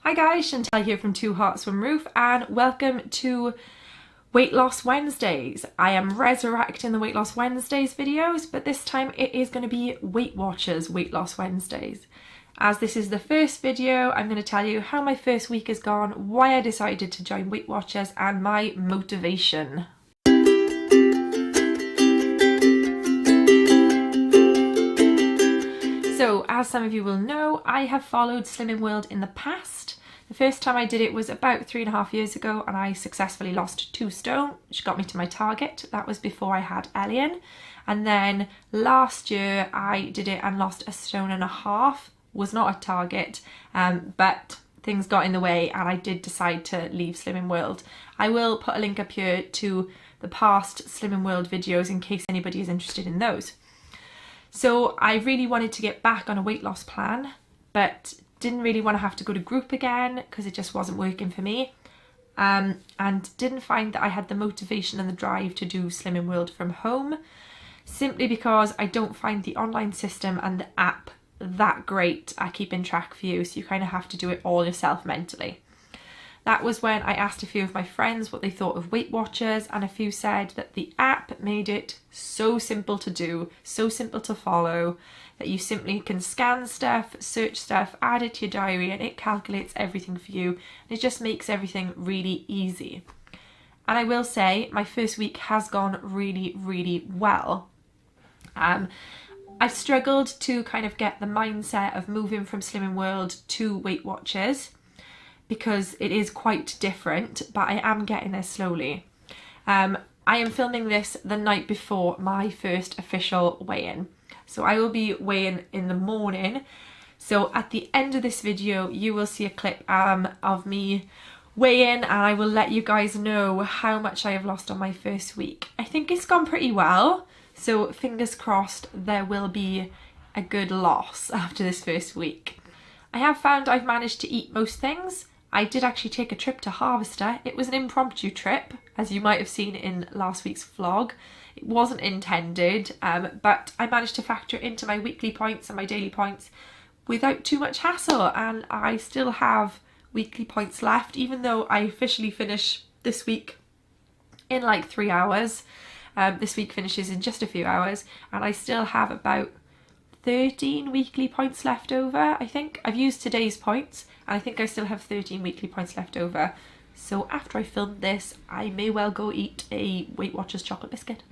Hi guys, Chantal here from Two Hearts One Roof and welcome to Weight Loss Wednesdays. I am resurrecting the Weight Loss Wednesdays videos, but this time it is going to be Weight Watchers Weight Loss Wednesdays. As this is the first video, I'm going to tell you how my first week has gone, why I decided to join Weight Watchers and my motivation. So, as some of you will know, I have followed Slimming World in the past. The first time I did it was about 3.5 years ago and I successfully lost 2 stone, which got me to my target. That was before I had Elian. And then last year I did it and lost 1.5 stones. Was not a target, but things got in the way and I did decide to leave Slimming World. I will put a link up here to the past Slimming World videos in case anybody is interested in those. So I really wanted to get back on a weight loss plan, but didn't really want to have to go to group again because it just wasn't working for me. And didn't find that I had the motivation and the drive to do Slimming World from home, simply because I don't find the online system and the app that great at keeping track for you, so you kind of have to do it all yourself mentally. That was when I asked a few of my friends what they thought of Weight Watchers, and a few said that the app made it so simple to do, so simple to follow, that you simply can scan stuff, search stuff, add it to your diary and it calculates everything for you, and it just makes everything really easy. And I will say my first week has gone really well. I've struggled to kind of get the mindset of moving from Slimming World to Weight Watchers, because it is quite different, but I am getting there slowly. I am filming this the night before my first official weigh-in. So I will be weighing in the morning. So at the end of this video, you will see a clip of me weighing, and I will let you guys know how much I have lost on my first week. I think it's gone pretty well. So fingers crossed there will be a good loss after this first week. I have found I've managed to eat most things. I did actually take a trip to Harvester. It was an impromptu trip, as you might have seen in last week's vlog. It wasn't intended, but I managed to factor it into my weekly points and my daily points without too much hassle, and I still have weekly points left, even though I officially finish this week in like 3 hours. This week finishes in just a few hours, and I still have about 13 weekly points left over, I think. I've used today's points, and I think I still have 13 weekly points left over. So after I film this, I may well go eat a Weight Watchers chocolate biscuit,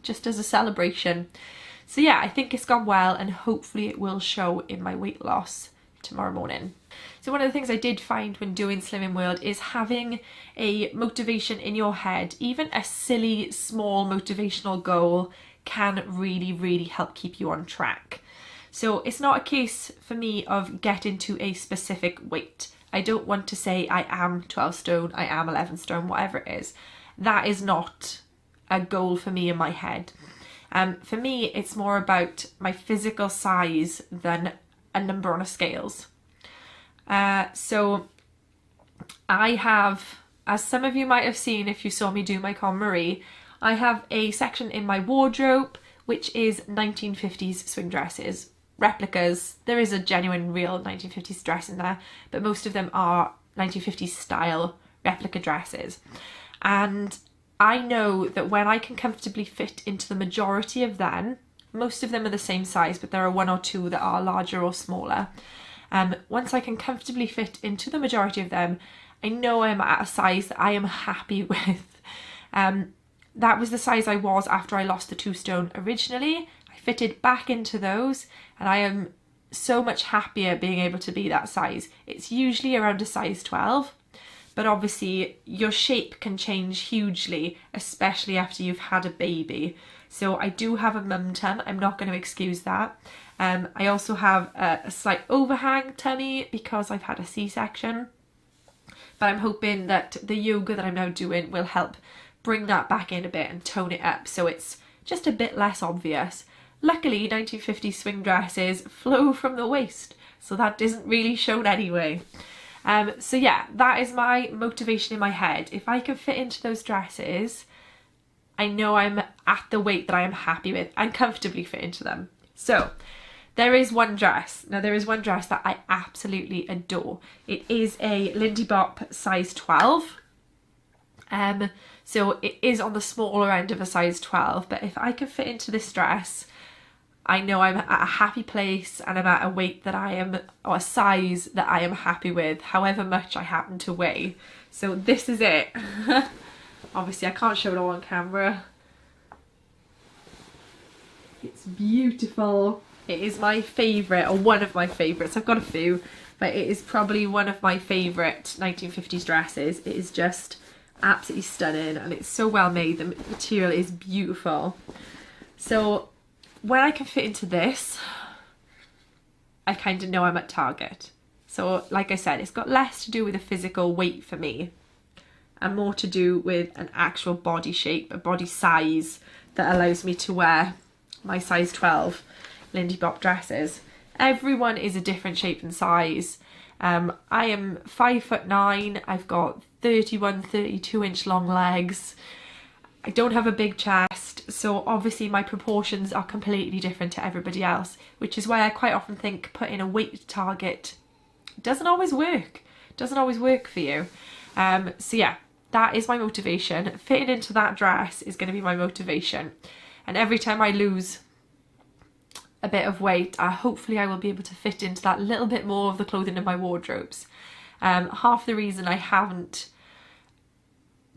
just as a celebration. So yeah, I think it's gone well, and hopefully it will show in my weight loss tomorrow morning. So one of the things I did find when doing Slimming World is having a motivation in your head. Even a silly, small motivational goal can really help keep you on track. So it's not a case for me of getting to a specific weight. I don't want to say I am 12 stone, I am 11 stone, whatever it is. That is not a goal for me in my head. For me, it's more about my physical size than a number on a scales. So I have, as some of you might have seen if you saw me do my KonMari, I have a section in my wardrobe which is 1950s swing dresses, replicas. There is a genuine real 1950s dress in there, but most of them are 1950s style replica dresses. And I know that when I can comfortably fit into the majority of them, most of them are the same size, but there are 1 or 2 that are larger or smaller. Once I can comfortably fit into the majority of them, I know I'm at a size that I am happy with. That was the size I was after I lost the 2 stone originally. I fitted back into those, and I am so much happier being able to be that size. It's usually around a size 12, but obviously your shape can change hugely, especially after you've had a baby. So I do have a mum tum, I'm not going to excuse that. I also have a slight overhang tummy because I've had a C-section, but I'm hoping that the yoga that I'm now doing will help bring that back in a bit and tone it up so it's just a bit less obvious. Luckily, 1950 swing dresses flow from the waist, so that isn't really shown anyway. So yeah, that is my motivation in my head. If I can fit into those dresses, I know I'm at the weight that I am happy with and comfortably fit into them. So There is one dress. Now there is one dress that I absolutely adore. It is a Lindy Bop size 12. So it is on the smaller end of a size 12, but if I can fit into this dress, I know I'm at a happy place and I'm at a weight that I am, or a size that I am happy with, however much I happen to weigh. So this is it. Obviously I can't show it all on camera. It's beautiful. It is my favourite, or one of my favourites. I've got a few, but it is probably one of my favourite 1950s dresses. It is just absolutely stunning and it's so well made. The material is beautiful. So when I can fit into this, I kind of know I'm at target. So like I said, it's got less to do with a physical weight for me and more to do with an actual body shape, a body size that allows me to wear my size 12 Lindy Bop dresses. Everyone is a different shape and size. I am 5'9", I've got 31, 32 inch long legs. I don't have a big chest, so obviously my proportions are completely different to everybody else, which is why I quite often think putting a weight target doesn't always work. Doesn't always work for you. So yeah, that is my motivation. Fitting into that dress is going to be my motivation. And every time I lose a bit of weight, hopefully I will be able to fit into that little bit more of the clothing in my wardrobes. Half the reason I haven't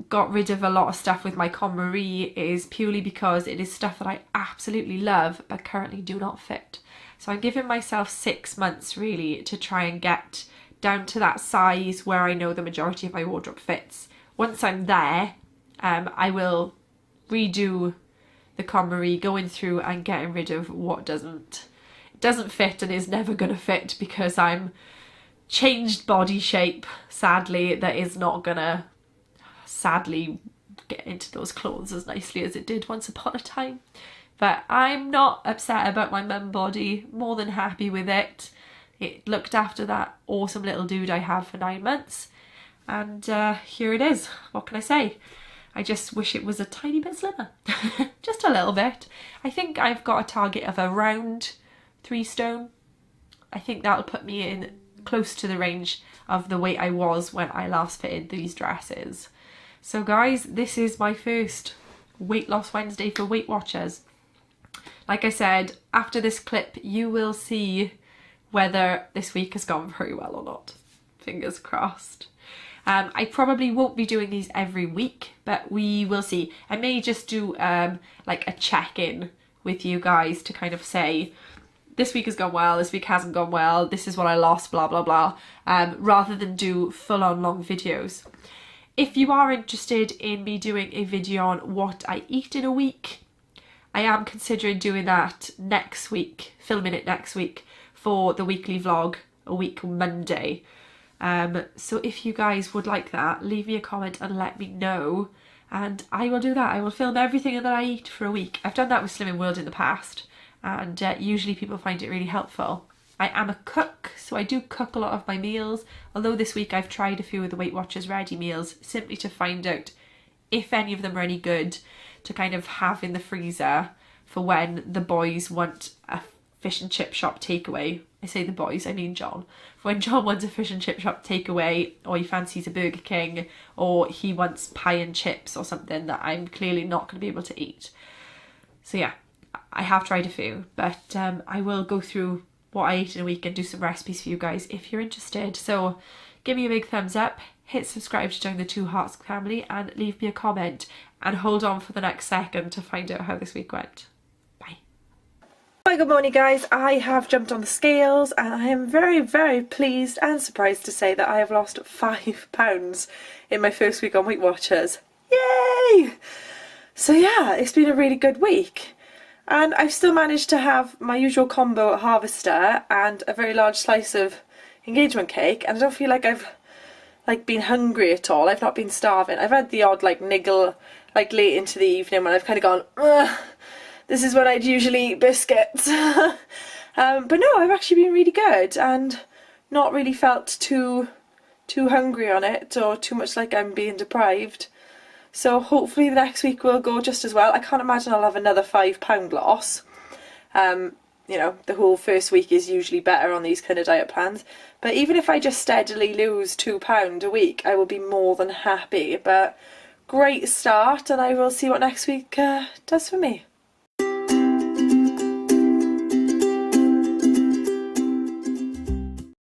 got rid of a lot of stuff with my KonMari is purely because it is stuff that I absolutely love but currently do not fit. So I'm giving myself 6 months really to try and get down to that size where I know the majority of my wardrobe fits. Once I'm there, I will redo the KonMari, going through and getting rid of what doesn't fit and is never going to fit, because I'm changed body shape, sadly, that is not gonna sadly get into those clothes as nicely as it did once upon a time. But I'm not upset about my mum body, more than happy with it. It looked after that awesome little dude I have for 9 months, and here it is. What can I say? I just wish it was a tiny bit slimmer. Just a little bit. I think I've got a target of around 3 stone. I think that'll put me in close to the range of the weight I was when I last fitted these dresses. So guys, this is my first Weight Loss Wednesday for Weight Watchers. Like I said, after this clip you will see whether this week has gone very well or not. Fingers crossed. I probably won't be doing these every week, but we will see. I may just do like a check-in with you guys to kind of say, this week has gone well, this week hasn't gone well, this is what I lost, blah, blah, blah, rather than do full-on long videos. If you are interested in me doing a video on what I eat in a week, I am considering doing that next week, filming it next week for the weekly vlog, a week Monday. So if you guys would like that, leave me a comment and let me know, and I will do that. I will film everything that I eat for a week. I've done that with Slimming World in the past, and usually people find it really helpful. I am a cook, so I do cook a lot of my meals, although this week I've tried a few of the Weight Watchers ready meals simply to find out if any of them are any good to kind of have in the freezer for when the boys want a fish and chip shop takeaway. I say the boys, I mean John. When John wants a fish and chip shop takeaway, or he fancies a Burger King, or he wants pie and chips or something that I'm clearly not going to be able to eat. So yeah, I have tried a few, but I will go through what I ate in a week and do some recipes for you guys if you're interested. So give me a big thumbs up, hit subscribe to join the Two Hearts family, and leave me a comment, and hold on for the next second to find out how this week went. Hi, good morning guys. I have jumped on the scales and I am very, very pleased and surprised to say that I have lost 5 pounds in my first week on Weight Watchers. Yay! So yeah, it's been a really good week. And I've still managed to have my usual combo at Harvester and a very large slice of engagement cake, and I don't feel like I've been hungry at all. I've not been starving. I've had the odd niggle late into the evening when I've kind of gone, ugh. This is when I'd usually eat biscuits. But no, I've actually been really good and not really felt too hungry on it or too much like I'm being deprived. So hopefully the next week will go just as well. I can't imagine I'll have another £5 loss. you know, the whole first week is usually better on these kind of diet plans. But even if I just steadily lose £2 a week, I will be more than happy. But great start, and I will see what next week does for me.